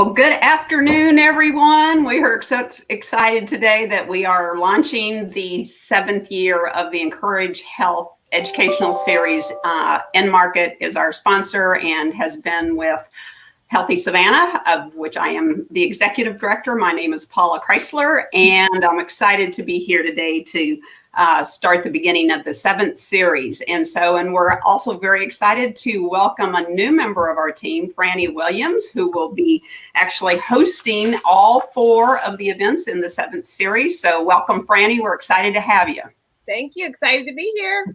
Well, good afternoon, everyone. We are so excited today that we are launching the 7th year of the Encourage Health educational series. Market is our sponsor and has been with Healthy Savannah, of which I am the executive director. My name is Paula Chrysler, and I'm excited to be here today to start the beginning of the 7th series. And we're also very excited to welcome a new member of our team, Franny Williams, who will be actually hosting all 4 of the events in the 7th series. So welcome, Franny. We're excited to have you. Thank you. Excited to be here.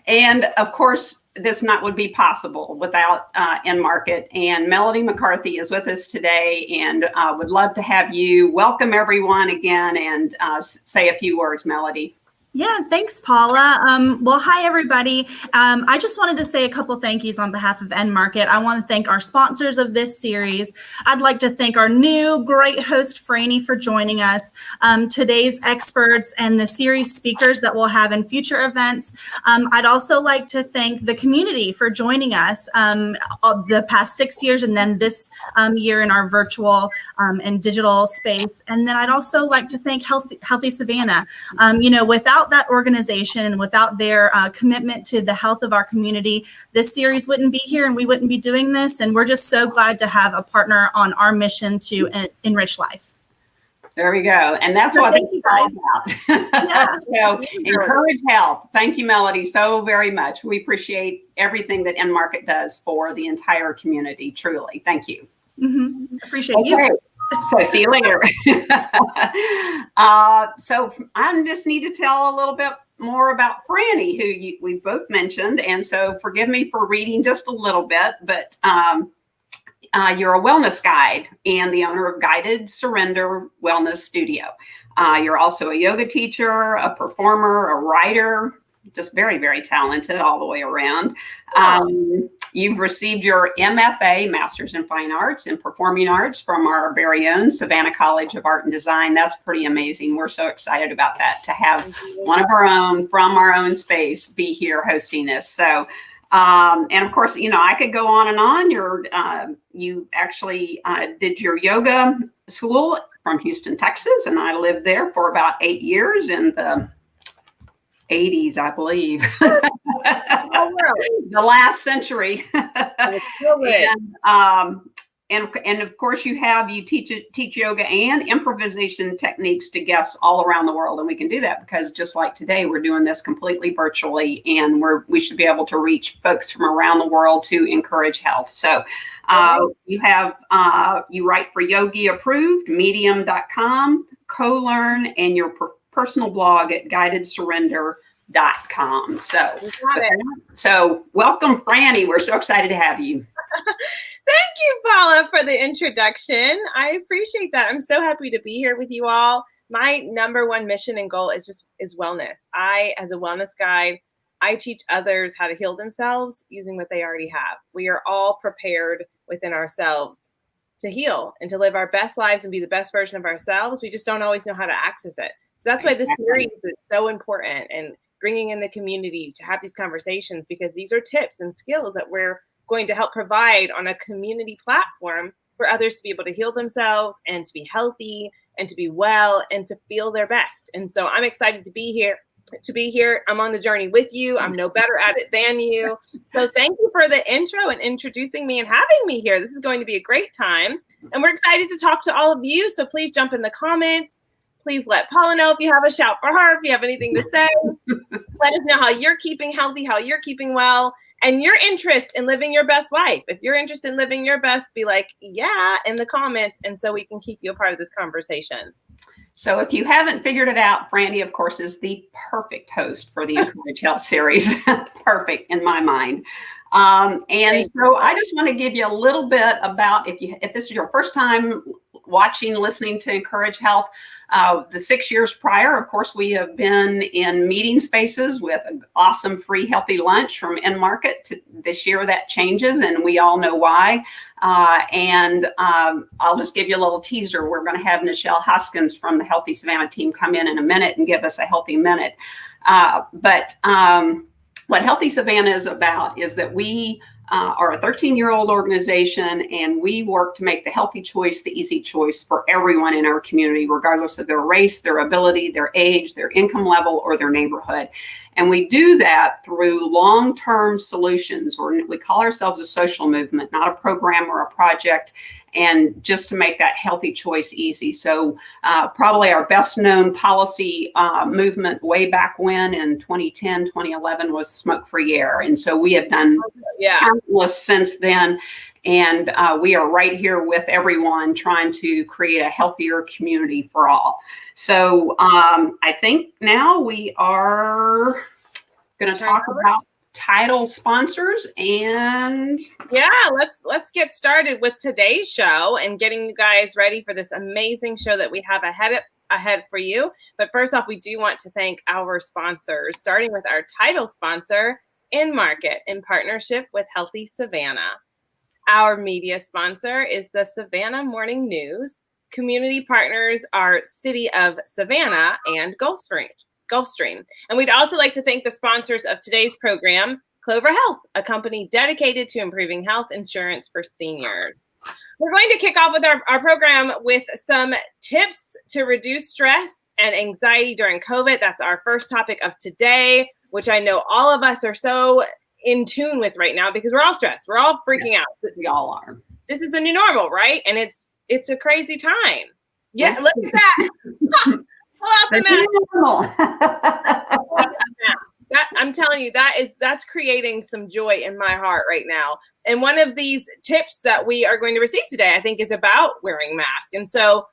And of course, this would be possible without Market. And Melody McCarthy is with us today, and would love to have you welcome everyone again and say a few words, Melody. Yeah, thanks, Paula. Well, hi, everybody. I just wanted to say a couple thank yous on behalf of Market. I want to thank our sponsors of this series. I'd like to thank our new great host, Franny, for joining us, today's experts, and the series speakers that we'll have in future events. I'd also like to thank the community for joining us the past 6 years and then this year in our virtual and digital space. And then I'd also like to thank Healthy Savannah. Without that organization and without their commitment to the health of our community, this series wouldn't be here and we wouldn't be doing this. And we're just so glad to have a partner on our mission to enrich life. There we go. And that's what it's all about. So Encourage Health. Thank you, Melody, so very much. We appreciate everything that Market does for the entire community. Truly. Thank you. Appreciate you. So see you later. So I just need to tell a little bit more about Franny, who we both mentioned. And so forgive me for reading just a little bit, but you're a wellness guide and the owner of Guided Surrender Wellness Studio. You're also a yoga teacher, a performer, a writer, just very, very talented all the way around. You've received your MFA, Master's in Fine Arts and Performing Arts, from our very own Savannah College of Art and Design. That's pretty amazing. We're so excited about that, to have one of our own from our own space be here hosting this. So, and of course, I could go on and on. You actually did your yoga school from Houston, Texas, and I lived there for about 8 years in the 80s, I believe. The last century. And of course you teach yoga and improvisation techniques to guests all around the world. And we can do that because just like today, we're doing this completely virtually, and we should be able to reach folks from around the world to encourage health. So you write for Yogi Approved, medium.com, Co-Learn, and your personal blog at guidedsurrender.com. So welcome, Franny. We're so excited to have you. Thank you, Paula, for the introduction. I appreciate that. I'm so happy to be here with you all. My number one mission and goal is wellness. As a wellness guide, I teach others how to heal themselves using what they already have. We are all prepared within ourselves to heal and to live our best lives and be the best version of ourselves. We just don't always know how to access it. So that's why this series is so important, and bringing in the community to have these conversations, because these are tips and skills that we're going to help provide on a community platform for others to be able to heal themselves and to be healthy and to be well and to feel their best. And so I'm excited to be here. I'm on the journey with you. I'm no better at it than you. So thank you for the intro and introducing me and having me here. This is going to be a great time. And we're excited to talk to all of you. So please jump in the comments. Please let Paula know if you have a shout for her, if you have anything to say. Let us know how you're keeping healthy, how you're keeping well, and your interest in living your best life. If you're interested in living your best, be like, yeah, in the comments. And so we can keep you a part of this conversation. So if you haven't figured it out, Franny, of course, is the perfect host for the Encourage Health series. Perfect in my mind. And so I just want to give you a little bit about, if this is your first time listening to Encourage Health, the 6 years prior, of course, we have been in meeting spaces with an awesome free healthy lunch from Market. This year that changes, and we all know why. I'll just give you a little teaser. We're going to have Nichelle Hoskins from the Healthy Savannah team come in a minute and give us a healthy minute. what Healthy Savannah is about is that we are a 13-year-old organization, and we work to make the healthy choice the easy choice for everyone in our community, regardless of their race, their ability, their age, their income level, or their neighborhood. And we do that through long-term solutions. We call ourselves a social movement, not a program or a project, and just to make that healthy choice easy. So probably our best known policy movement way back when in 2010, 2011 was smoke-free air. And so we have done countless since then. And we are right here with everyone trying to create a healthier community for all. So I think now we are going to talk about title sponsors, and let's get started with today's show and getting you guys ready for this amazing show that we have ahead for you. But first off, we do want to thank our sponsors, starting with our title sponsor, InMarket, in partnership with Healthy Savannah. Our media sponsor is the Savannah Morning News. Community partners are City of Savannah and Gulfstream. And we'd also like to thank the sponsors of today's program, Clover Health, a company dedicated to improving health insurance for seniors. We're going to kick off with our program with some tips to reduce stress and anxiety during COVID. That's our first topic of today, which I know all of us are so in tune with right now because we're all stressed. We're all freaking out. We all are. This is the new normal, right? And it's a crazy time. Yeah, look at that. Pull out the mask. I'm telling you, that's creating some joy in my heart right now. And one of these tips that we are going to receive today, I think, is about wearing masks. And so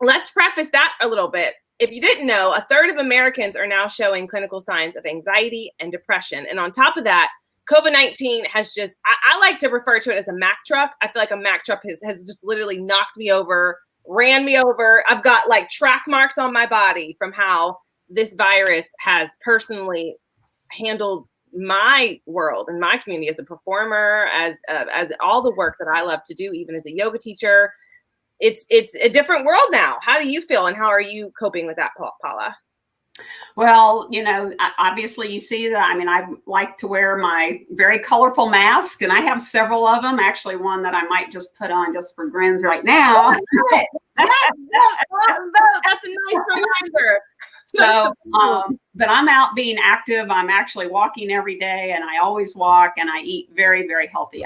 let's preface that a little bit. If you didn't know, a third of Americans are now showing clinical signs of anxiety and depression. And on top of that, COVID-19 has just, I like to refer to it as a Mack truck. I feel like a Mack truck has just literally knocked me over, ran me over. I've got like track marks on my body from how this virus has personally handled my world and my community as a performer, as all the work that I love to do, even as a yoga teacher. It's a different world now. How do you feel, and how are you coping with that, Paula? Well, obviously you see that. I mean, I like to wear my very colorful mask, and I have several of them. Actually, one that I might just put on just for grins right now. That's a nice reminder. So, but I'm out being active. I'm actually walking every day, and I always walk, and I eat very, very healthy.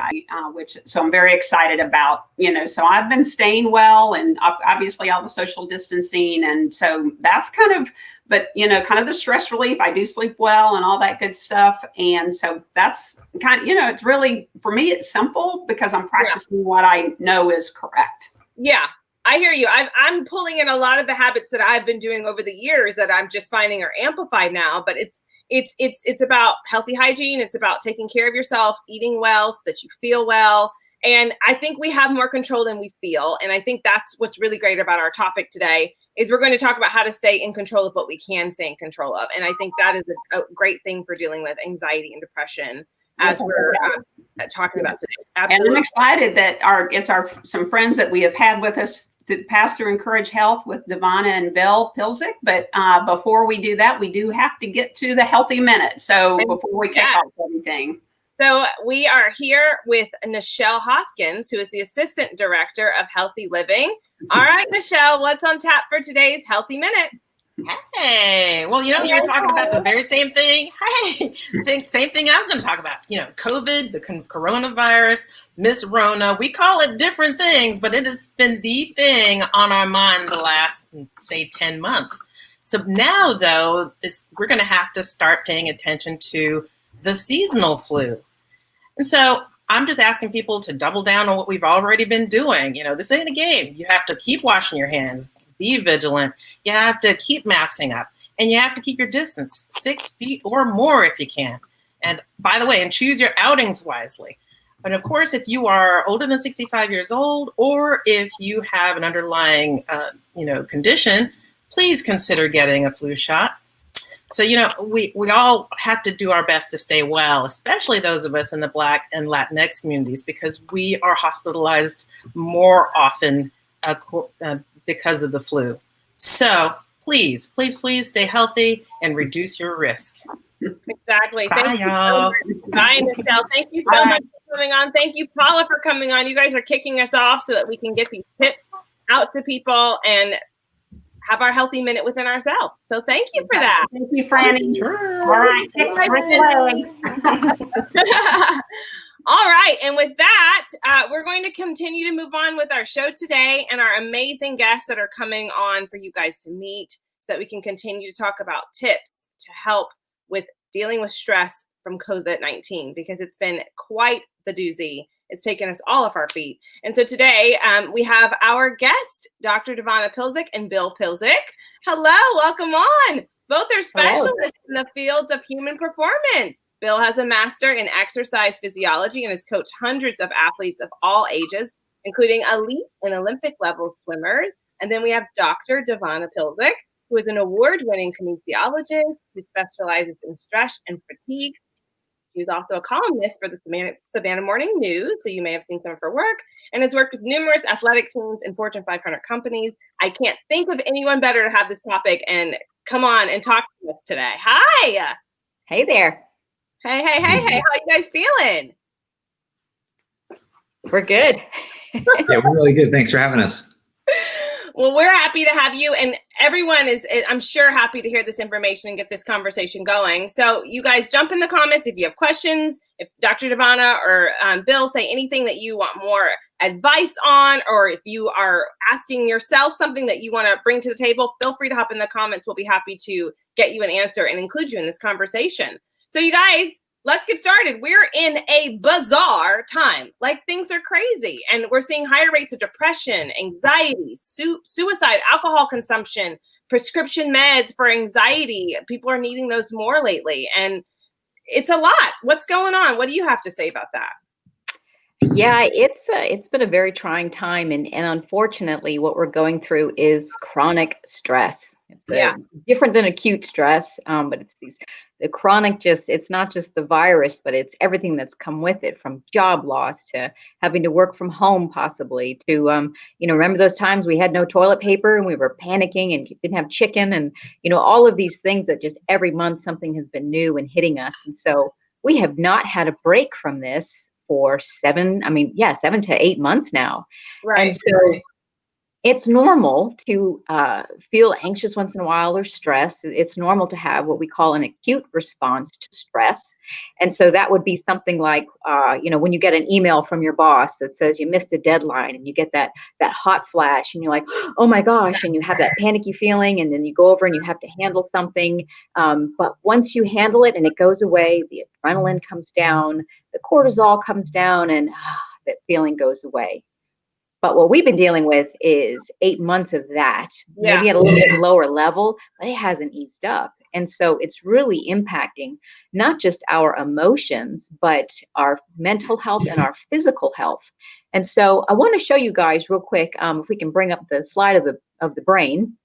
So I'm very excited about, so I've been staying well, and obviously all the social distancing. And so that's kind of the stress relief. I do sleep well and all that good stuff. And so that's kind of, it's really, for me, it's simple because I'm practicing what I know is correct. Yeah. I hear you. I'm pulling in a lot of the habits that I've been doing over the years that I'm just finding are amplified now. But it's about healthy hygiene. It's about taking care of yourself, eating well so that you feel well. And I think we have more control than we feel. And I think that's what's really great about our topic today is we're going to talk about how to stay in control of what we can stay in control of. And I think that is a great thing for dealing with anxiety and depression, as we're talking about today. Absolutely. And I'm excited that some friends that we have had with us to pass through Encourage Health with Devonna and Bill Pilzik. But before we do that, we do have to get to the healthy minute. So before we kick off everything. So we are here with Nichelle Hoskins, who is the Assistant Director of Healthy Living. All right, Nichelle, what's on tap for today's Healthy Minute? Hey, well, you're talking about the very same thing. Hey, same thing I was going to talk about. COVID, the coronavirus, Miss Rona. We call it different things, but it has been the thing on our mind the last, say, 10 months. So now, though, we're going to have to start paying attention to the seasonal flu. And so I'm just asking people to double down on what we've already been doing. This ain't a game. You have to keep washing your hands. Be vigilant. You have to keep masking up, and you have to keep your distance 6 feet or more if you can. And by the way, and choose your outings wisely. But of course, if you are older than 65 years old, or if you have an underlying, condition, please consider getting a flu shot. So, we all have to do our best to stay well, especially those of us in the Black and Latinx communities, because we are hospitalized more often because of the flu. So please, please, please stay healthy and reduce your risk. Exactly. Bye, Thank you so y'all. much. Bye, Michelle. Thank you so much for coming on. Thank you, Paula, for coming on. You guys are kicking us off so that we can get these tips out to people and have our healthy minute within ourselves. So thank you for that. Thank you, Franny. Sure. All right. All right. And with that, we're going to continue to move on with our show today and our amazing guests that are coming on for you guys to meet so that we can continue to talk about tips to help with dealing with stress from COVID-19, because it's been quite the doozy. It's taken us all off our feet. And so today we have our guest, Dr. Devonna Pilzik and Bill Pilzik. Hello, welcome on. Both are specialists in the field of human performance. Bill has a master in exercise physiology and has coached hundreds of athletes of all ages, including elite and Olympic level swimmers. And then we have Dr. Devonna Pilzik, who is an award-winning kinesiologist who specializes in stress and fatigue. She's also a columnist for the Savannah Morning News, so you may have seen some of her work, and has worked with numerous athletic teams and Fortune 500 companies. I can't think of anyone better to have this topic and come on and talk to us today. Hi. Hey there. Hey. How you guys feeling? We're good. Yeah, we're really good. Thanks for having us. Well, we're happy to have you, and everyone is, I'm sure, happy to hear this information and get this conversation going. So you guys jump in the comments if you have questions, if Dr. Devonna or Bill say anything that you want more advice on, or if you are asking yourself something that you want to bring to the table, feel free to hop in the comments. We'll be happy to get you an answer and include you in this conversation. So you guys, let's get started. We're in a bizarre time. Like, things are crazy. And we're seeing higher rates of depression, anxiety, suicide, alcohol consumption, prescription meds for anxiety. People are needing those more lately. And it's a lot. What's going on? What do you have to say about that? Yeah, it's been a very trying time. And unfortunately, what we're going through is chronic stress. It's different than acute stress, but it's the chronic, it's not just the virus, but it's everything that's come with it, from job loss to having to work from home, possibly to, remember those times we had no toilet paper and we were panicking and didn't have chicken and, all of these things that just every month something has been new and hitting us. And so we have not had a break from this for 7 to 8 months now. Right. And so it's normal to feel anxious once in a while or stressed. It's normal to have what we call an acute response to stress. And so that would be something like, when you get an email from your boss that says you missed a deadline and you get that hot flash and you're like, oh my gosh, and you have that panicky feeling, and then you go over and you have to handle something. But once you handle it and it goes away, the adrenaline comes down, the cortisol comes down, and that feeling goes away. But what we've been dealing with is 8 months of that, maybe at a little bit lower level, but it hasn't eased up. And so it's really impacting not just our emotions, but our mental health and our physical health. And so I want to show you guys real quick, if we can bring up the slide of the brain.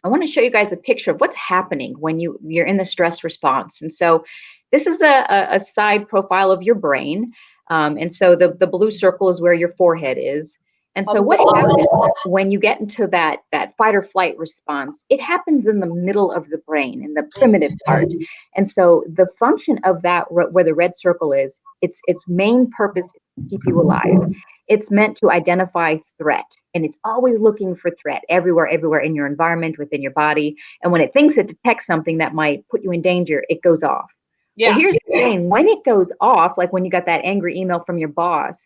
I want to show you guys a picture of what's happening when you're in the stress response. And so this is a side profile of your brain. And so the blue circle is where your forehead is. And so what happens when you get into that fight or flight response, it happens in the middle of the brain, in the primitive part. And so the function of that, where the red circle is, its main purpose is to keep you alive. It's meant to identify threat, and it's always looking for threat everywhere in your environment, within your body. And when it thinks it detects something that might put you in danger, it goes off. Yeah. Well, here's the thing. When it goes off, like when you got that angry email from your boss,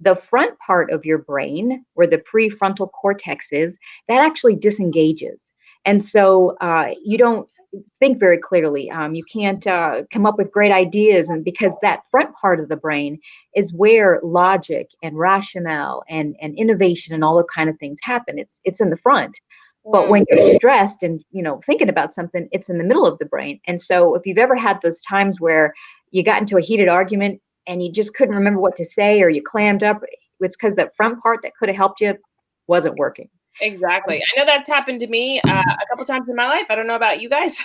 the front part of your brain, where the prefrontal cortex is, that actually disengages. And so you don't think very clearly. You can't come up with great ideas. And because that front part of the brain is where logic and rationale and innovation and all those kind of things happen. It's in the front. But when you're stressed and, thinking about something, it's in the middle of the brain. And so if you've ever had those times where you got into a heated argument and you just couldn't remember what to say, or you clammed up, it's because that front part that could have helped you wasn't working. Exactly. I know that's happened to me a couple times in my life. I don't know about you guys.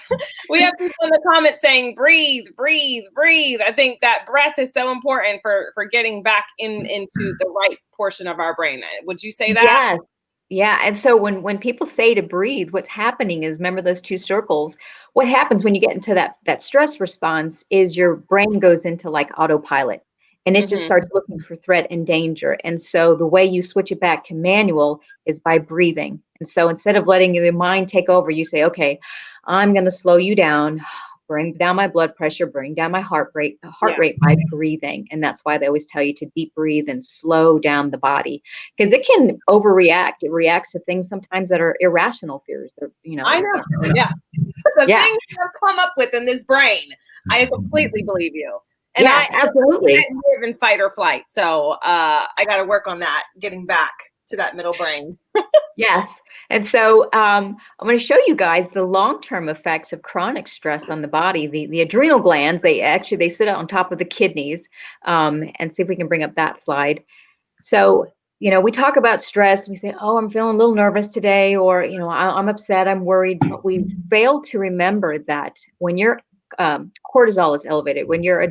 We have people in the comments saying, breathe, breathe, breathe. I think that breath is so important for getting back into the right portion of our brain. Would you say that? Yes. Yeah, and so when people say to breathe, what's happening is, remember those two circles. What happens when you get into that stress response is your brain goes into like autopilot, and it just Mhm. starts looking for threat and danger. And so the way you switch it back to manual is by breathing. And so instead of letting your mind take over, you say, okay, I'm going to slow you down, bring down my blood pressure, bring down my heart rate by breathing. And that's why they always tell you to deep breathe and slow down the body, because it can overreact. It reacts to things sometimes that are irrational fears. I know. Yeah. The Yeah. things you have come up with in this brain, I completely believe you. And Yes, absolutely. I live in fight or flight. So I got to work on that, getting back to that middle brain. Yes. And so I'm going to show you guys the long-term effects of chronic stress on the body. The adrenal glands, they sit on top of the kidneys. And see if we can bring up that slide. So, we talk about stress. We say, oh, I'm feeling a little nervous today, or, I'm upset, I'm worried. But we fail to remember that when your cortisol is elevated, when your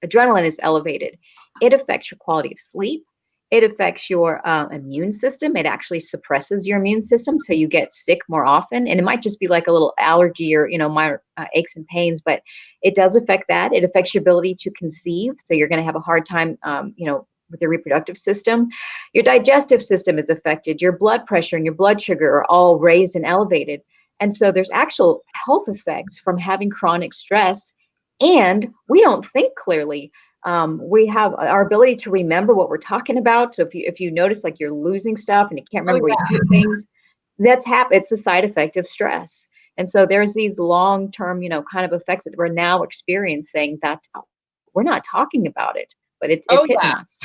adrenaline is elevated, it affects your quality of sleep. It affects your immune system. It actually suppresses your immune system, so you get sick more often. And it might just be like a little allergy or, minor aches and pains, but it does affect that. It affects your ability to conceive. So you're going to have a hard time, with your reproductive system. Your digestive system is affected. Your blood pressure and your blood sugar are all raised and elevated. And so there's actual health effects from having chronic stress. And we don't think clearly. We have our ability to remember what we're talking about. So if you notice like you're losing stuff and you can't remember where you put things, it's a side effect of stress. And so there's these long-term, kind of effects that we're now experiencing that we're not talking about it, but it's hitting us.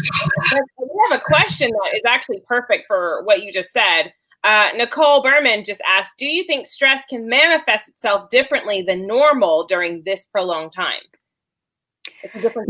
We have a question that is actually perfect for what you just said. Nicole Berman just asked, do you think stress can manifest itself differently than normal during this prolonged time? It's a different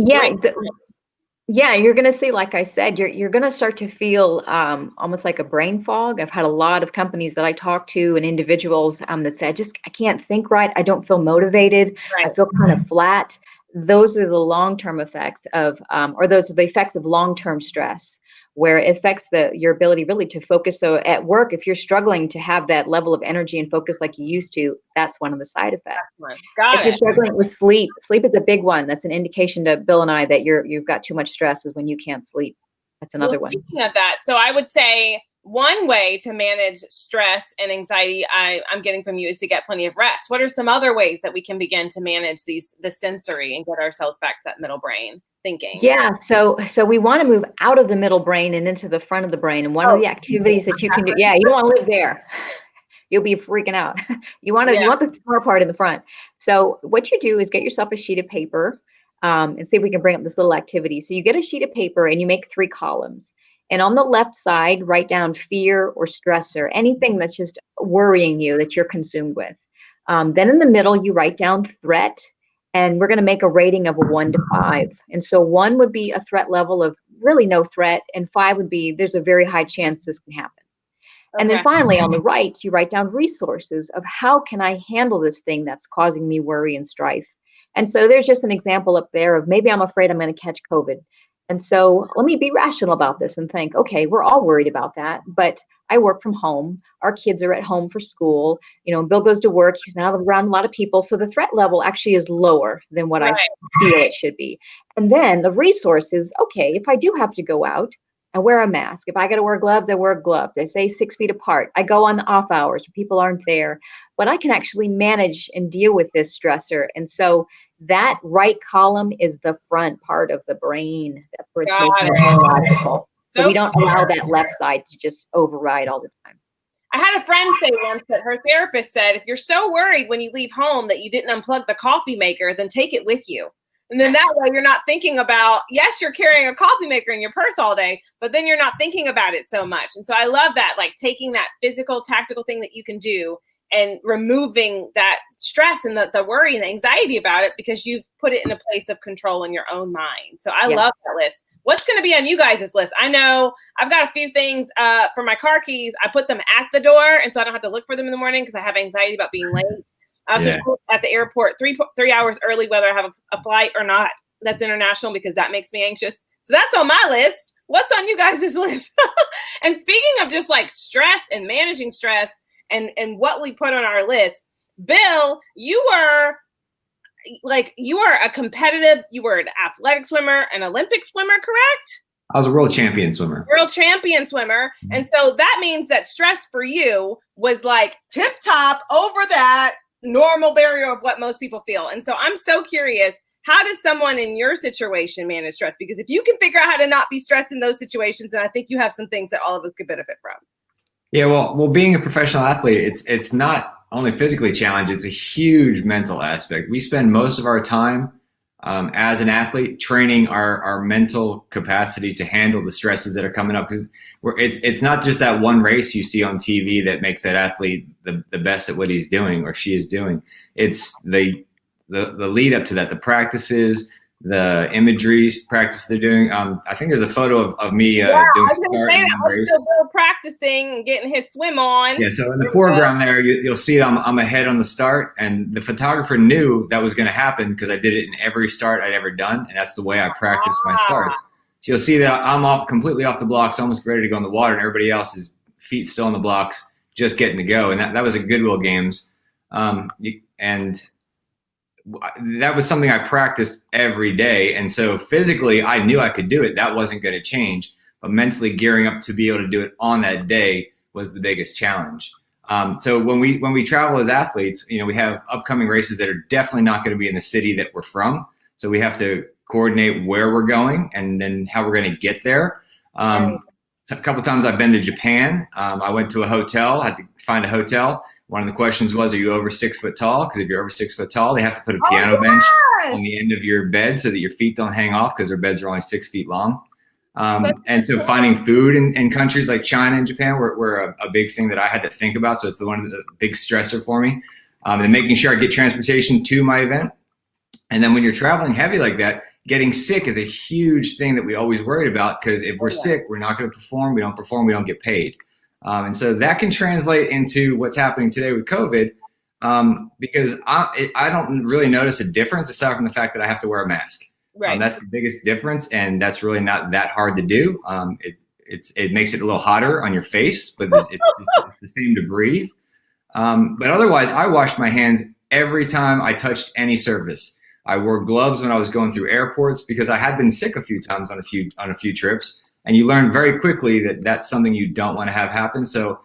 Yeah, you're going to see, like I said, you're going to start to feel almost like a brain fog. I've had a lot of companies that I talk to and individuals that say, I can't think right. I don't feel motivated. I feel kind of flat. Those are the long-term effects of, or those are the effects of long-term stress, where it affects your ability really to focus. So at work, if you're struggling to have that level of energy and focus like you used to, that's one of the side effects. If you're struggling with sleep is a big one. That's an indication to Bill and I that you've got too much stress, is when you can't sleep. That's another one. Speaking of that, so I would say one way to manage stress and anxiety I'm getting from you is to get plenty of rest. What are some other ways that we can begin to manage the sensory and get ourselves back to that middle brain thinking? Yeah, so we want to move out of the middle brain and into the front of the brain. And one of the activities that you can do, you don't want to live there. You'll be freaking out. You want the smart part in the front. So what you do is get yourself a sheet of paper and see if we can bring up this little activity. So you get a sheet of paper and you make 3 columns. And on the left side, write down fear or stress or anything that's just worrying you that you're consumed with. Then in the middle, you write down threat. And we're going to make a rating of 1 to 5. And so 1 would be a threat level of really no threat. And 5 would be there's a very high chance this can happen. And then finally, on the right, you write down resources of how can I handle this thing that's causing me worry and strife. And so there's just an example up there of maybe I'm afraid I'm going to catch COVID. And so let me be rational about this and think, okay, we're all worried about that, but I work from home. Our kids are at home for school. Bill goes to work. He's not around a lot of people. So the threat level actually is lower than what I feel it should be. And then the resource is, okay, if I do have to go out, I wear a mask. If I got to wear gloves, I wear gloves. I stay 6 feet apart. I go on the off hours where people aren't there. But I can actually manage and deal with this stressor. And so that right column is the front part of the brain. That's where it's making it more logical. So we don't allow that left side to just override all the time. I had a friend say once that her therapist said, if you're so worried when you leave home that you didn't unplug the coffee maker, then take it with you. And then that way you're not thinking about, yes, you're carrying a coffee maker in your purse all day, but then you're not thinking about it so much. And so I love that, like taking that physical, tactical thing that you can do and removing that stress and the worry and the anxiety about it because you've put it in a place of control in your own mind. So I love that list. What's going to be on you guys' list? I know I've got a few things for my car keys. I put them at the door, and so I don't have to look for them in the morning because I have anxiety about being late. So at the airport 3 hours early, whether I have a flight or not. That's international because that makes me anxious. So that's on my list. what's on you guys' list? And speaking of just like stress and managing stress and what we put on our list, Bill, you are an athletic swimmer, an Olympic swimmer, correct? I was a world champion swimmer. World champion swimmer. And so that means that stress for you was like tip top over that normal barrier of what most people feel. And so I'm so curious, how does someone in your situation manage stress? Because if you can figure out how to not be stressed in those situations, then I think you have some things that all of us could benefit from. Yeah, well, being a professional athlete, it's not only physically challenged, it's a huge mental aspect. We spend most of our time as an athlete training our mental capacity to handle the stresses that are coming up. Because it's not just that one race you see on TV that makes that athlete the best at what he's doing or she is doing. It's the lead up to that, the practices, the imagery practice they're doing. I think there's a photo of me doing I was going to say that. I was race. still practicing, getting his swim on. Yeah, so in the foreground there, you'll see I'm ahead on the start, and the photographer knew that was going to happen because I did it in every start I'd ever done, and that's the way I practice my starts. So you'll see that I'm completely off the blocks, almost ready to go in the water, and everybody else's feet still on the blocks, just getting to go. And that was at Goodwill Games, and that was something I practiced every day. And so physically, I knew I could do it. That wasn't going to change. But mentally gearing up to be able to do it on that day was the biggest challenge. So when we travel as athletes, we have upcoming races that are definitely not going to be in the city that we're from. So we have to coordinate where we're going and then how we're going to get there. A couple of times I've been to Japan. I went to a hotel, had to find a hotel. One of the questions was, are you over 6 foot tall? Because if you're over 6 foot tall, they have to put a piano bench on the end of your bed so that your feet don't hang off because their beds are only 6 feet long. And so finding food in countries like China and Japan were a big thing that I had to think about. So it's one of the big stressor for me. And making sure I get transportation to my event. And then when you're traveling heavy like that, getting sick is a huge thing that we always worried about, because if we're sick, we're not going to perform. We don't perform, we don't get paid. And so that can translate into what's happening today with COVID, because I don't really notice a difference aside from the fact that I have to wear a mask. Right. That's the biggest difference, and that's really not that hard to do. It makes it a little hotter on your face, but it's the same to breathe. But otherwise, I washed my hands every time I touched any surface. I wore gloves when I was going through airports because I had been sick a few times on a few trips. And you learn very quickly that that's something you don't want to have happen. So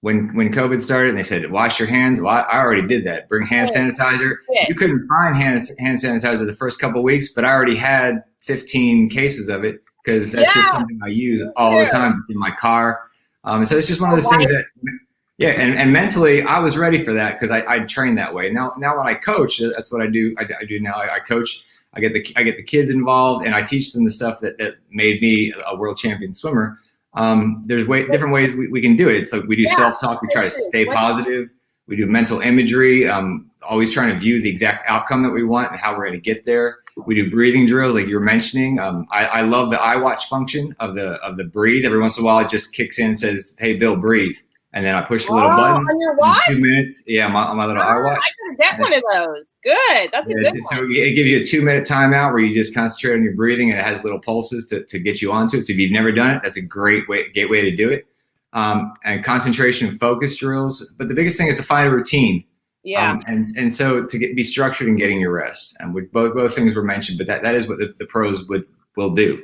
when COVID started and they said, wash your hands, well, I already did that. Bring hand sanitizer. You couldn't find hand sanitizer the first couple of weeks, but I already had 15 cases of it because that's just something I use all the time. It's in my car. And so it's just one of those things that, and mentally I was ready for that because I trained that way. Now when I coach, that's what I do. I do now. I coach. I get the kids involved, and I teach them the stuff that made me a world champion swimmer. There's different ways we can do it. So we do self-talk. We try to stay positive. We do mental imagery, always trying to view the exact outcome that we want and how we're going to get there. We do breathing drills like you're mentioning. I love the iWatch function of the breathe. Every once in a while, it just kicks in and says, "Hey, Bill, breathe." And then I push the little button. On your watch? 2 minutes. Yeah, my little iWatch. I can get one of those. Good. That's a good one. So it gives you a 2-minute timeout where you just concentrate on your breathing, and it has little pulses to get you onto it. So if you've never done it, that's a great gateway to do it. And concentration and focus drills. But the biggest thing is to find a routine. Yeah. And so to be structured in getting your rest. And both things were mentioned, but that is what the pros will do.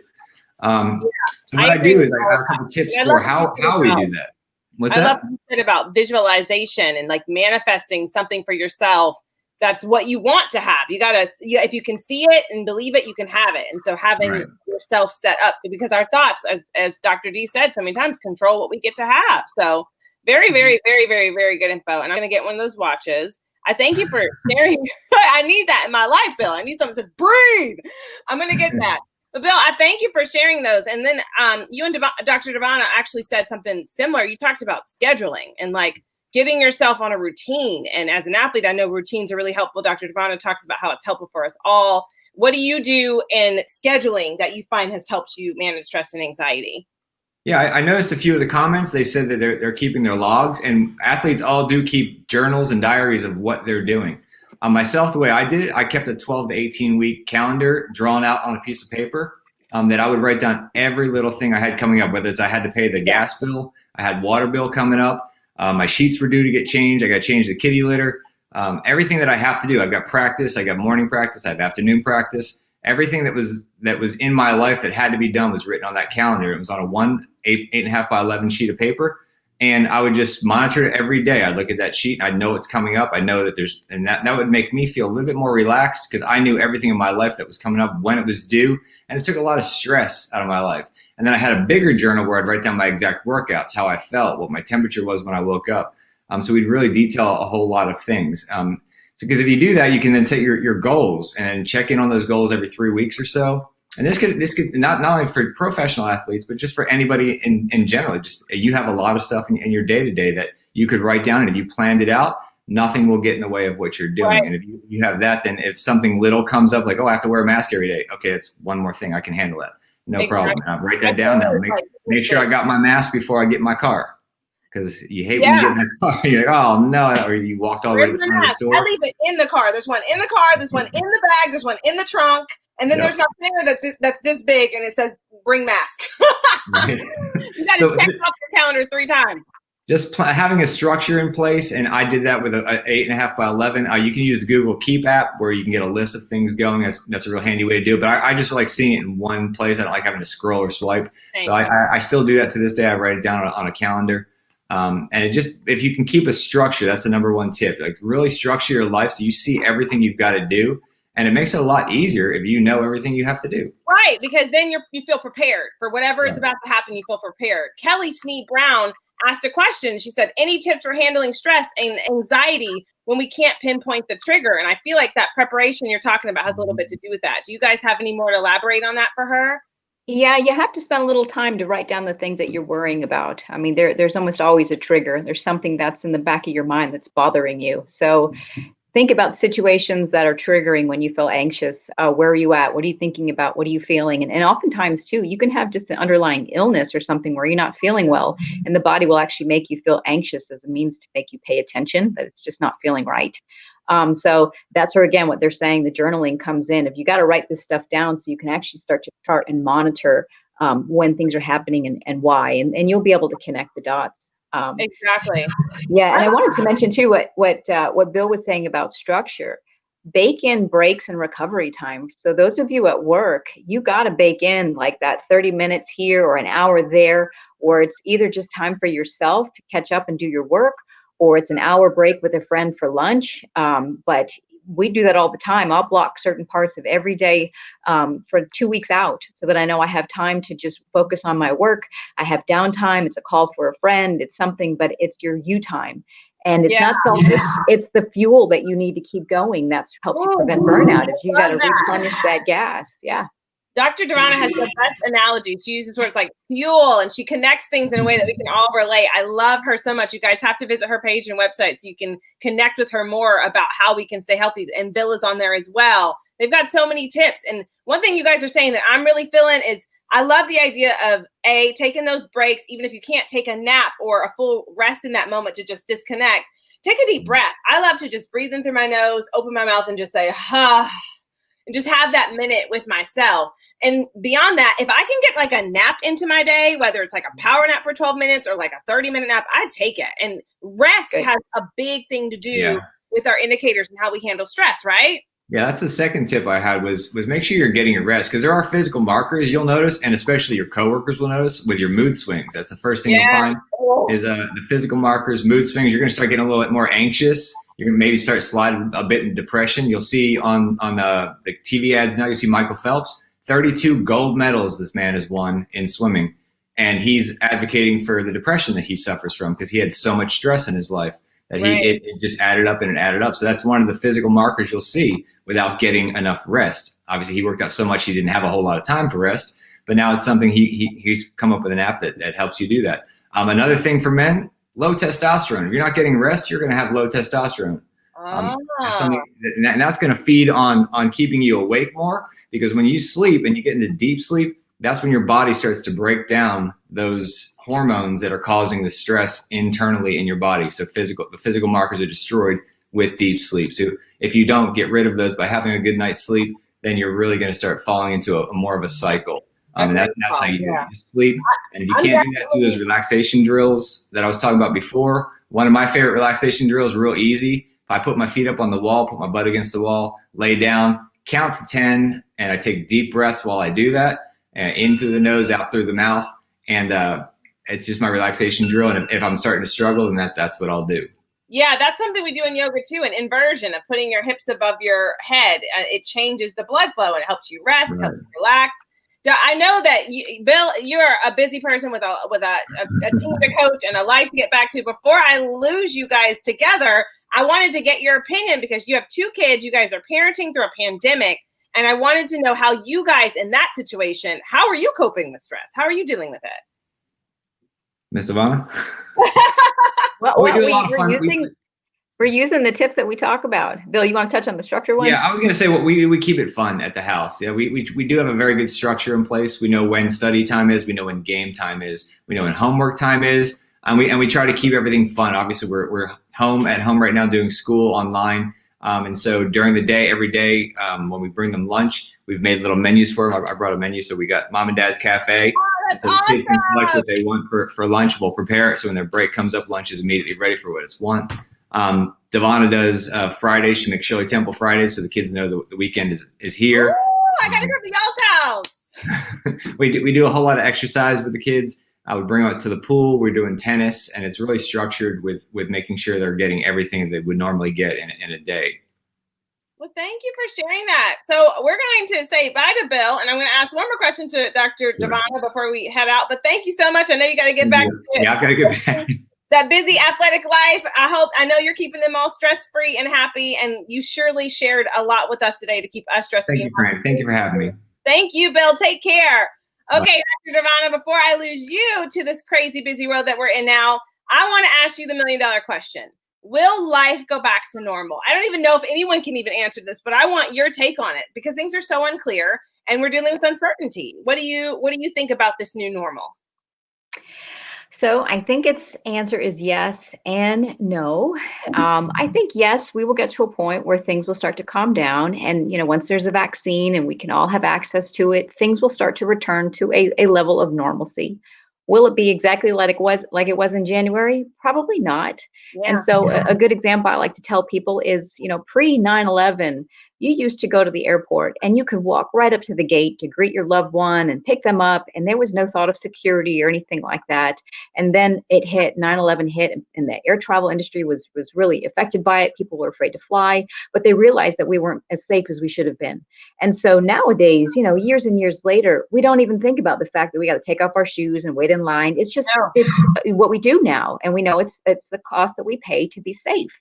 So what I do is I have a couple tips for how we do that. I love what you said about visualization and like manifesting something for yourself. That's what you want to have. You gotta, if you can see it and believe it, you can have it. And so having yourself set up, because our thoughts, as Dr. D said so many times, control what we get to have. So very, very, very, very, very good info. And I'm going to get one of those watches. I thank you for sharing. I need that in my life, Bill. I need something that says breathe. I'm going to get that. But Bill, I thank you for sharing those. And then you and Dr. Devana actually said something similar. You talked about scheduling and like getting yourself on a routine. And as an athlete, I know routines are really helpful. Dr. Devana talks about how it's helpful for us all. What do you do in scheduling that you find has helped you manage stress and anxiety? Yeah, I noticed a few of the comments. They said that they're keeping their logs, and athletes all do keep journals and diaries of what they're doing. Myself, the way I did it, I kept a 12 to 18 week calendar drawn out on a piece of paper. that I would write down every little thing I had coming up, whether it's I had to pay the gas bill, I had water bill coming up, my sheets were due to get changed, I got to change the kitty litter, everything that I have to do. I've got practice, I got morning practice, I have afternoon practice. Everything that was in my life that had to be done was written on that calendar. It was on a 8.5 by 11 sheet of paper. And I would just monitor it every day. I'd look at that sheet and I'd know what's coming up. I know that that would make me feel a little bit more relaxed because I knew everything in my life that was coming up, when it was due. And it took a lot of stress out of my life. And then I had a bigger journal where I'd write down my exact workouts, how I felt, what my temperature was when I woke up. So we'd really detail a whole lot of things. So because if you do that, you can then set your goals and check in on those goals every 3 weeks or so. And this could not only for professional athletes, but just for anybody in general. Just you have a lot of stuff in your day-to-day that you could write down, and if you planned it out, nothing will get in the way of what you're doing. Right. And if you have that, then if something little comes up, like, oh, I have to wear a mask every day. Okay, that's one more thing. I can handle that. No problem. I'll write that down now. Make sure I got my mask before I get in my car. Because you hate when you get in the car. You're like, oh, no. Or you walked all the way to the front of the store. I leave it in the car. There's one in the car. There's one in the bag. There's one in the trunk. And then there's my finger that's this big, and it says, bring mask. Right. You got to check off your calendar 3 times. Just having a structure in place, and I did that with an 8.5 by 11. You can use the Google Keep app where you can get a list of things going. That's a real handy way to do it. But I just like seeing it in one place. I don't like having to scroll or swipe. So I still do that to this day. I write it down on a calendar. And it just, if you can keep a structure, that's the number one tip. Like really structure your life so you see everything you've got to do. And it makes it a lot easier if you know everything you have to do. Right, because then you feel prepared for whatever is about to happen. You feel prepared. Kelly Sneed Brown asked a question. She said, any tips for handling stress and anxiety when we can't pinpoint the trigger? And I feel like that preparation you're talking about has a little bit to do with that. Do you guys have any more to elaborate on that for her? Yeah, you have to spend a little time to write down the things that you're worrying about. I mean, there's almost always a trigger. There's something that's in the back of your mind that's bothering you. So think about situations that are triggering when you feel anxious. Where are you at? What are you thinking about? What are you feeling? And oftentimes, too, you can have just an underlying illness or something where you're not feeling well, and the body will actually make you feel anxious as a means to make you pay attention, that it's just not feeling right. So that's where, again, what they're saying, the journaling comes in. If you got to write this stuff down so you can actually start to chart and monitor when things are happening and why, and you'll be able to connect the dots. Exactly. Yeah, and I wanted to mention too what Bill was saying about structure. Bake in breaks and recovery time. So those of you at work, you got to bake in like that 30 minutes here or an hour there, or it's either just time for yourself to catch up and do your work, or it's an hour break with a friend for lunch. But we do that all the time. I'll block certain parts of every day for 2 weeks out so that I know I have time to just focus on my work. I have downtime. It's a call for a friend. It's something, but it's your you time. And it's not selfish. It's the fuel that you need to keep going. That helps you prevent burnout. If you got to replenish that gas. Yeah. Dr. Durana has the best analogy. She uses words like fuel, and she connects things in a way that we can all relate. I love her so much. You guys have to visit her page and website so you can connect with her more about how we can stay healthy. And Bill is on there as well. They've got so many tips. And one thing you guys are saying that I'm really feeling is I love the idea of taking those breaks, even if you can't take a nap or a full rest in that moment to just disconnect. Take a deep breath. I love to just breathe in through my nose, open my mouth, and just say, and just have that minute with myself. And beyond that, if I can get like a nap into my day, whether it's like a power nap for 12 minutes or like a 30-minute nap, I take it. And rest has a big thing to do with our indicators and how we handle stress, right? Yeah, that's the second tip I had was make sure you're getting your rest, because there are physical markers you'll notice, and especially your coworkers will notice with your mood swings. That's the first thing you'll find is the physical markers, mood swings. You're going to start getting a little bit more anxious. You're going to maybe start sliding a bit in depression. You'll see on the TV ads now, you see Michael Phelps, 32 gold medals this man has won in swimming, and he's advocating for the depression that he suffers from because he had so much stress in his life that it just added up and it added up. So that's one of the physical markers you'll see without getting enough rest. Obviously, he worked out so much he didn't have a whole lot of time for rest, but now it's something he's come up with an app that helps you do that. Another thing for men, low testosterone. If you're not getting rest, you're going to have low testosterone. That's going to feed on keeping you awake more, because when you sleep and you get into deep sleep, that's when your body starts to break down those hormones that are causing the stress internally in your body. So the physical markers are destroyed with deep sleep. So if you don't get rid of those by having a good night's sleep, then you're really going to start falling into a more of a cycle. And that's how you do it. You sleep. And if you can't do that, do those relaxation drills that I was talking about before. One of my favorite relaxation drills, real easy. If I put my feet up on the wall, put my butt against the wall, lay down, count to 10, and I take deep breaths while I do that, in through the nose, out through the mouth. And it's just my relaxation drill. And if I'm starting to struggle, then that's what I'll do. Yeah, that's something we do in yoga too, an inversion of putting your hips above your head. It changes the blood flow and it helps you rest, helps you relax. I know that Bill, you're a busy person with a team to coach and a life to get back to. Before I lose you guys together, I wanted to get your opinion because you have 2 kids. You guys are parenting through a pandemic. And I wanted to know how you guys in that situation, how are you coping with stress? How are you dealing with it? Miss Savannah? We're using the tips that we talk about. Bill, you want to touch on the structure one? Yeah, I was going to say we keep it fun at the house. Yeah, we do have a very good structure in place. We know when study time is. We know when game time is. We know when homework time is. And we try to keep everything fun. Obviously, we're at home right now doing school online. And so during the day, every day, when we bring them lunch, we've made little menus for them. I brought a menu. So we got Mom and Dad's Cafe. That's so the kids can select what they want for lunch. We'll prepare it. So when their break comes up, lunch is immediately ready for what it's want. Devonna does Fridays. She makes Shirley Temple Fridays. So the kids know the weekend is here. Ooh, I got to go to y'all's house. We do a whole lot of exercise with the kids. I would bring them out to the pool. We're doing tennis, and it's really structured with making sure they're getting everything they would normally get in a day. Well, thank you for sharing that. So we're going to say bye to Bill, and I'm going to ask one more question to Dr. Devonna before we head out. But thank you so much. I know you got to get back to it. Yeah, I've got to get back. That busy athletic life. I know you're keeping them all stress-free and happy, and you surely shared a lot with us today to keep us stress-free. Thank you, Fran. Thank you for having me. Thank you, Bill. Take care. Okay, Dr. Devonna, before I lose you to this crazy busy world that we're in now, I want to ask you the $1 million question. Will life go back to normal? I don't even know if anyone can even answer this, but I want your take on it because things are so unclear and we're dealing with uncertainty. What do you think about this new normal? So I think its answer is yes and no. I think yes, we will get to a point where things will start to calm down. And, once there's a vaccine and we can all have access to it, things will start to return to a level of normalcy. Will it be exactly like it was in January? Probably not. Yeah. And so a good example I like to tell people is, pre 9/11, you used to go to the airport and you could walk right up to the gate to greet your loved one and pick them up. And there was no thought of security or anything like that. And then 9/11 hit, and the air travel industry was really affected by it. People were afraid to fly, but they realized that we weren't as safe as we should have been. And so nowadays, years and years later, we don't even think about the fact that we got to take off our shoes and wait in line. It's just, it's what we do now. And we know it's the cost that we pay to be safe.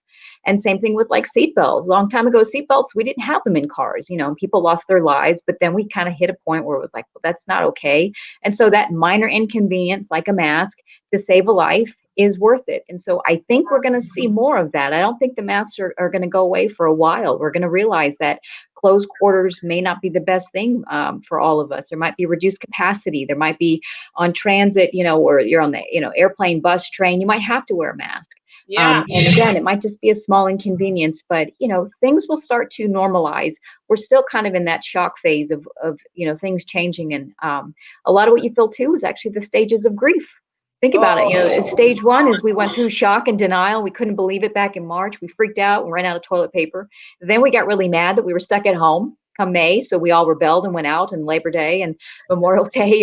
And same thing with like seatbelts. A long time ago, seatbelts, we didn't have them in cars, and people lost their lives. But then we kind of hit a point where it was like, well, that's not okay. And so that minor inconvenience, like a mask, to save a life is worth it. And so I think we're going to see more of that. I don't think the masks are going to go away for a while. We're going to realize that closed quarters may not be the best thing for all of us. There might be reduced capacity. There might be on transit, or you're on the, airplane, bus, train, you might have to wear a mask. Yeah. And again, it might just be a small inconvenience, but, things will start to normalize. We're still kind of in that shock phase of things changing. And a lot of what you feel too is actually the stages of grief. Think about it. Stage 1 is we went through shock and denial. We couldn't believe it back in March. We freaked out and ran out of toilet paper. Then we got really mad that we were stuck at home come May. So we all rebelled and went out, and Labor Day and Memorial Day.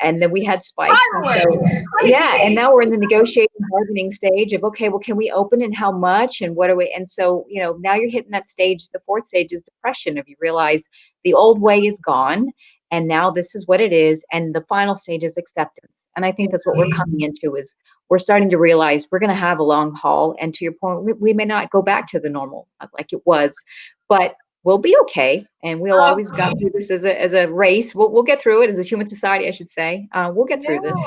And then we had spikes. And so, and now we're in the negotiating bargaining stage of, okay, well, can we open and how much and what are we? And so, now you're hitting that stage. The 4th stage is depression. If you realize the old way is gone, and now this is what it is. And the final stage is acceptance. And I think that's what we're coming into is we're starting to realize we're going to have a long haul. And to your point, we may not go back to the normal like it was, but we'll be okay. And we'll always go through this as a race. We'll get through it as a human society, I should say. We'll get through this.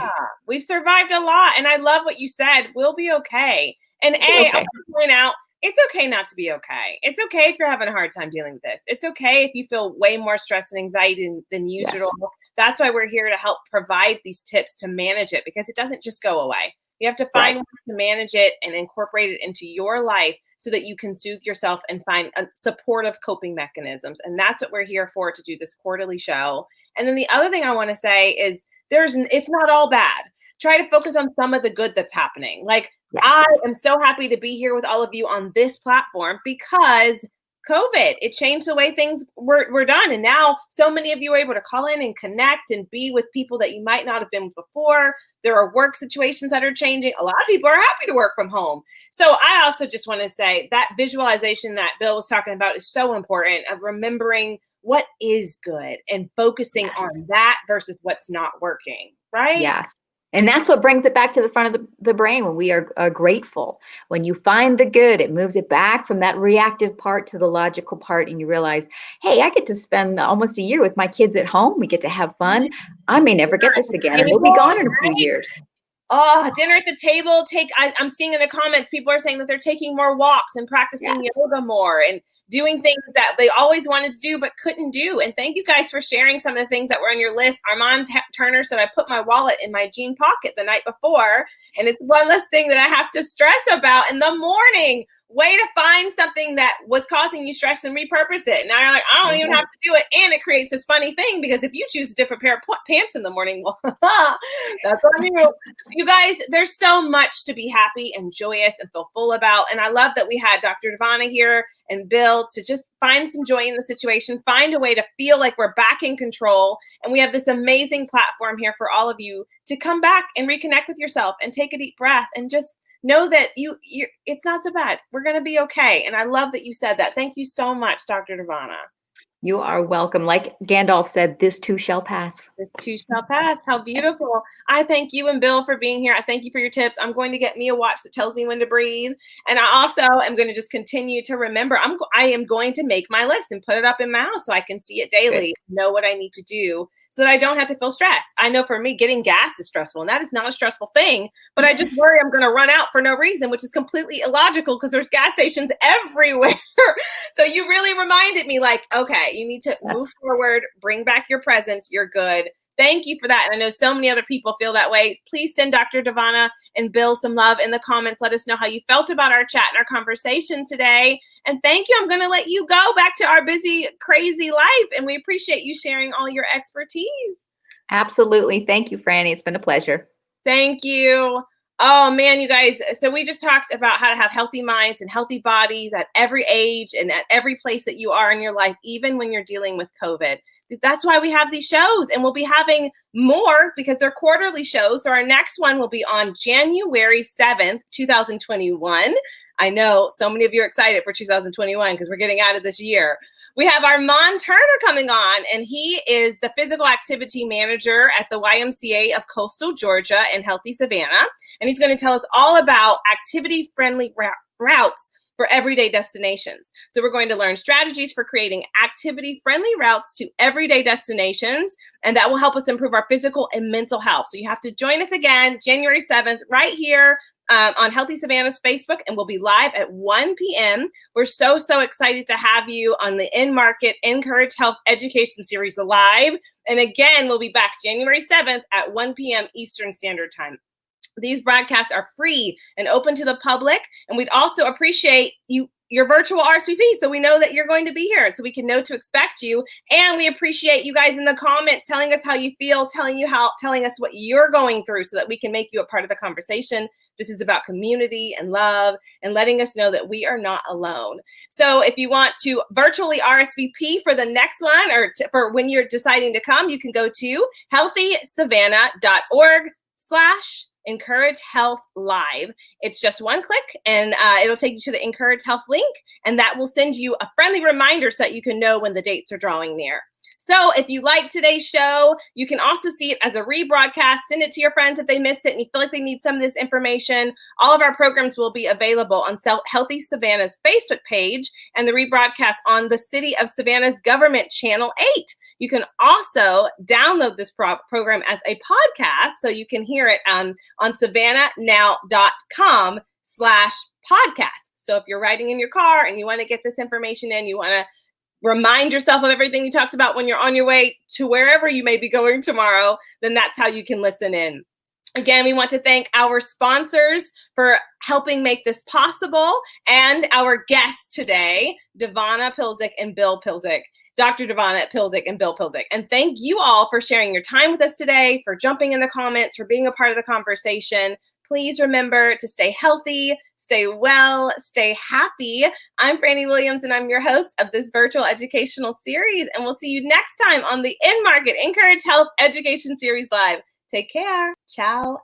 We've survived a lot. And I love what you said. We'll be okay. And I want to point out, it's okay not to be okay. It's okay if you're having a hard time dealing with this. It's okay if you feel way more stress and anxiety than usual. Yes. That's why we're here to help provide these tips to manage it, because it doesn't just go away. You have to find ways to manage it and incorporate it into your life so that you can soothe yourself and find supportive coping mechanisms. And that's what we're here for, to do this quarterly show. And then the other thing I want to say is it's not all bad. Try to focus on some of the good that's happening. Like, yes. I am so happy to be here with all of you on this platform because COVID, it changed the way things were done. And now so many of you are able to call in and connect and be with people that you might not have been with before. There are work situations that are changing. A lot of people are happy to work from home. So I also just want to say that visualization that Bill was talking about is so important, of remembering what is good and focusing on that versus what's not working, right? Yes. And that's what brings it back to the front of the brain when we are grateful. When you find the good, it moves it back from that reactive part to the logical part. And you realize, hey, I get to spend almost a year with my kids at home. We get to have fun. I may never get this again, and we'll be gone in a few years. Oh, dinner at the table. I'm seeing in the comments, people are saying that they're taking more walks and practicing yoga more and doing things that they always wanted to do but couldn't do. And thank you guys for sharing some of the things that were on your list. Armand Turner said, I put my wallet in my jean pocket the night before, and it's one less thing that I have to stress about in the morning. Way to find something that was causing you stress and repurpose it. Now you're like, I don't even have to do it. And it creates this funny thing because if you choose a different pair of pants in the morning, well, that's on you. You guys, there's so much to be happy and joyous and feel full about. And I love that we had Dr. Devana here and Bill to just find some joy in the situation, find a way to feel like we're back in control. And we have this amazing platform here for all of you to come back and reconnect with yourself and take a deep breath and just know that it's not so bad. We're going to be okay. And I love that you said that. Thank you so much, Dr. Devana. You are welcome. Like Gandalf said, this too shall pass. This too shall pass. How beautiful. I thank you and Bill for being here. I thank you for your tips. I'm going to get me a watch that tells me when to breathe. And I also am going to just continue to remember, I am going to make my list and put it up in my house so I can see it daily, know what I need to do so that I don't have to feel stressed. I know for me, getting gas is stressful, and that is not a stressful thing, but I just worry I'm going to run out for no reason, which is completely illogical because there's gas stations everywhere. So you really reminded me, like, okay, you need to move forward, bring back your presence. You're good. Thank you for that. And I know so many other people feel that way. Please send Dr. Devana and Bill some love in the comments. Let us know how you felt about our chat and our conversation today. And thank you. I'm going to let you go back to our busy, crazy life. And we appreciate you sharing all your expertise. Absolutely. Thank you, Franny. It's been a pleasure. Thank you. Oh, man, you guys. So we just talked about how to have healthy minds and healthy bodies at every age and at every place that you are in your life, even when you're dealing with COVID. That's why we have these shows, and we'll be having more because they're quarterly shows. So our next one will be on January 7th, 2021. I know so many of you are excited for 2021 because we're getting out of this year. We have Armand Turner coming on, and he is the physical activity manager at the YMCA of Coastal Georgia and Healthy Savannah. And he's going to tell us all about activity-friendly routes for everyday destinations. So we're going to learn strategies for creating activity-friendly routes to everyday destinations, and that will help us improve our physical and mental health. So you have to join us again, January 7th, right here on Healthy Savannah's Facebook, and we'll be live at 1 p.m. We're so excited to have you on the In Market Encourage Health Education Series live. And again, we'll be back January 7th at 1 p.m. Eastern Standard Time. These broadcasts are free and open to the public. And we'd also appreciate your virtual RSVP so we know that you're going to be here and so we can know to expect you. And we appreciate you guys in the comments telling us how you feel, telling us what you're going through so that we can make you a part of the conversation. This is about community and love and letting us know that we are not alone. So if you want to virtually RSVP for the next one or for when you're deciding to come, you can go to healthysavannah.org/Encourage Health Live. It's just one click and it'll take you to the Encourage Health link, and that will send you a friendly reminder so that you can know when the dates are drawing near. So if you like today's show, you can also see it as a rebroadcast. Send it to your friends if they missed it and you feel like they need some of this information. All of our programs will be available on Healthy Savannah's Facebook page and the rebroadcast on the City of Savannah's Government Channel 8. You can also download this program as a podcast so you can hear it on savannahnow.com/podcast. So if you're riding in your car and you want to get this information in, you want to remind yourself of everything you talked about when you're on your way to wherever you may be going tomorrow, then that's how you can listen in. Again, we want to thank our sponsors for helping make this possible and our guests today, Devana Pilzik and Bill Pilzik. Dr. Devonna Pilzik and Bill Pilzik. And thank you all for sharing your time with us today, for jumping in the comments, for being a part of the conversation. Please remember to stay healthy, stay well, stay happy. I'm Franny Williams, and I'm your host of this virtual educational series. And we'll see you next time on the In Market Encourage Health Education Series Live. Take care. Ciao.